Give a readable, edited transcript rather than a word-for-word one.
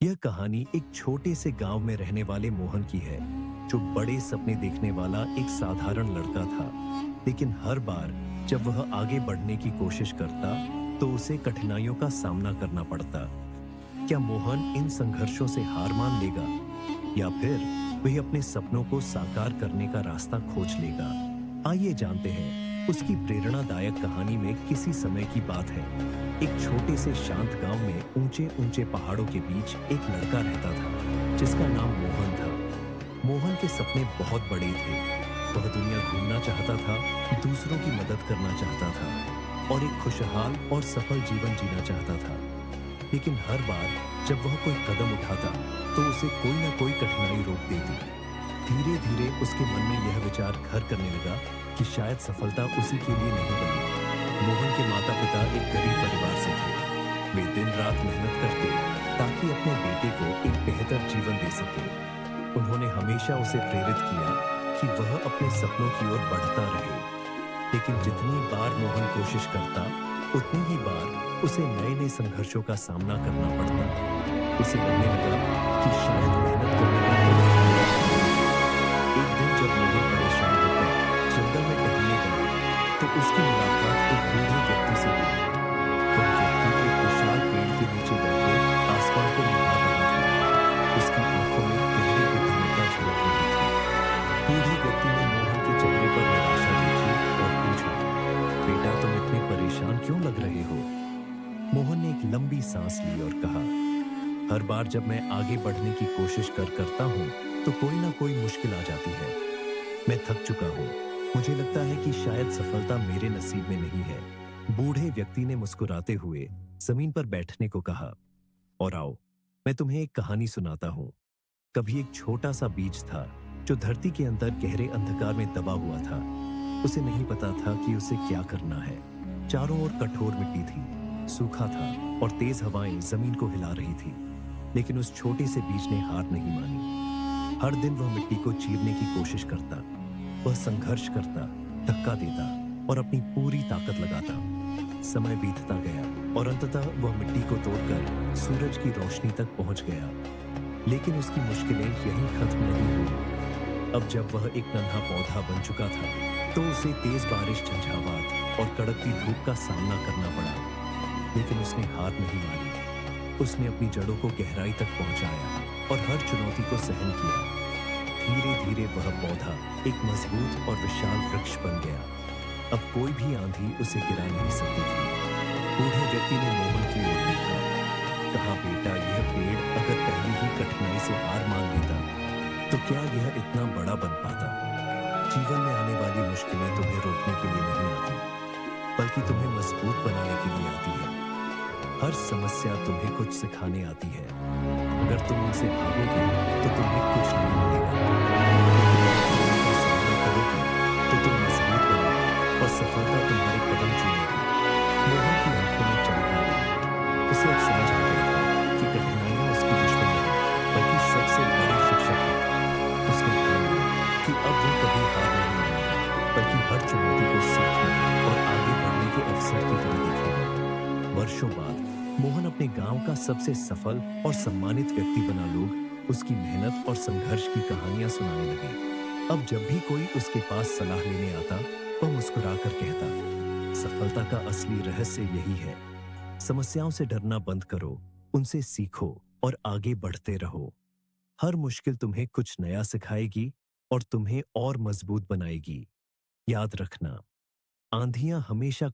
यह कहानी एक छोटे से गांव में रहने वाले मोहन की है, जो बड़े सपने देखने वाला एक साधारण लड़का था। लेकिन हर बार जब वह आगे बढ़ने की कोशिश करता, तो उसे कठिनाइयों का सामना करना पड़ता। क्या मोहन इन संघर्षों से हार मान लेगा, या फिर वह अपने सपनों को साकार करने का रास्ता खोज लेगा? आइए जानते हैं उसकी प्रेरणादायक कहानी में। किसी समय की बात है, एक छोटे से शांत गांव में ऊंचे ऊंचे पहाड़ों के बीच एक लड़का रहता था, जिसका नाम मोहन था। मोहन के सपने बहुत बड़े थे। वह दुनिया घूमना चाहता था, दूसरों की मदद करना चाहता था और एक खुशहाल और सफल जीवन जीना चाहता था। लेकिन हर बार जब वह कोई कदम उठाता, तो उसे कोई ना कोई कठिनाई रोक देती। धीरे धीरे उसके मन में यह विचार घर करने लगा कि शायद सफलता उसी के लिए नहीं बनी। मोहन के माता पिता एक गरीब परिवार से थे। वे दिन रात मेहनत करते ताकि अपने बेटे को एक बेहतर जीवन दे सके। उन्होंने हमेशा उसे प्रेरित किया कि वह अपने सपनों की ओर बढ़ता रहे। लेकिन जितनी बार मोहन कोशिश करता, उतनी ही बार उसे नए नए संघर्षों का सामना करना पड़ता। उसे लगने लगा कि शायद मेहनत करने का कोई फायदा नहीं है। एक दिन जब मोहन परेशान होकर जंगल में टहलने गया, तो उसकी मुलाकात एक बूढ़े व्यक्ति से हुई। वह व्यक्ति एक विशाल पेड़ के नीचे बैठे आसमान को निहार रहा था। उसकी आंखों में गहरी बुद्धिमत्ता झलक रही थी। बूढ़े व्यक्ति ने मोहन के चेहरे पर निराशा देखी और पूछा, बेटा, तुम इतने परेशान क्यों लग रहे हो? मोहन ने एक लंबी सांस ली और कहा, हर बार जब मैं आगे बढ़ने की कोशिश करता हूँ, तो कोई ना कोई मुश्किल आ जाती है। मैं थक चुका हूँ। मुझे लगता है कि शायद सफलता मेरे नसीब में नहीं है। बूढ़े व्यक्ति ने मुस्कुराते हुए जमीन पर बैठने को कहा, और आओ, मैं तुम्हें एक कहानी सुनाता हूँ। कभी एक छोटा सा बीज था, जो धरती के अंदर गहरे अंधकार में दबा हुआ था। उसे नहीं पता था कि उसे क्या करना है। चारों ओर कठोर मिट्टी थी, सूखा था और तेज हवाएं जमीन को हिला रही थी। लेकिन उस छोटे से बीज ने हार नहीं मानी। हर दिन वह मिट्टी को चीरने की कोशिश करता। वह संघर्ष करता, धक्का देता और अपनी पूरी ताकत लगाता। समय बीतता गया और अंततः वह मिट्टी को तोड़कर सूरज की रोशनी तक पहुंच गया। लेकिन उसकी मुश्किलें यहीं खत्म नहीं हुई। अब जब वह एक नन्हा पौधा बन चुका था, तो उसे तेज बारिश, झंझावात और कड़कती धूप का सामना करना पड़ा। लेकिन उसने हार नहीं मानी। उसने अपनी जड़ों को गहराई तक पहुंचाया और हर चुनौती को सहन किया। धीरे धीरे वह पौधा एक मजबूत और विशाल वृक्ष बन गया। अब कोई भी आंधी उसे गिरा नहीं सकती थी। बूढ़े व्यक्ति ने मोहन की ओर देखा, कहा, बेटा, यह पेड़ अगर पहली ही कठिनाई से हार मान लेता, तो क्या यह इतना बड़ा बन पाता? जीवन में आने वाली मुश्किलें तुम्हें रोकने के लिए नहीं आती, बल्कि तुम्हें मजबूत बनाने के लिए आती है। हर समस्या तुम्हें कुछ सिखाने आती है। अगर तुम उनसे भागोगे, तो तुम्हें कुछ नहीं मिलेगा। लेकिन अगर तुम उनका सामना करोगे, तो तुम मजबूत बनोगे और सफलता तुम्हारे कदम चूमेगी। मोहन की आंखों में चमक आ गई। उसे अब समझ आ गया था कि कठिनाइयां उसकी दुश्मन नहीं, बल्कि सबसे बड़े शिक्षक हैं। उसने ठान लिया कि अब वो कभी हार नहीं मानेगा, बल्कि हर चुनौती को सीखने और आगे बढ़ने के अवसर की तरह देखेगा। वर्षों बाद मोहन अपने गांव का सबसे सफल और सम्मानित व्यक्ति बना। लोग उसकी मेहनत और संघर्ष की कहानियां सुनाने लगे। अब जब भी कोई उसके पास सलाह लेने आता, वह मुस्कुराकर कहता, सफलता का असली रहस्य यही है। समस्याओं से डरना बंद करो, उनसे सीखो और आगे बढ़ते रहो। हर मुश्किल तुम्हें कुछ नया सिखाएगी और तुम्हें और मजबूत बनाएगी। याद रखना, आंधियां हमेशा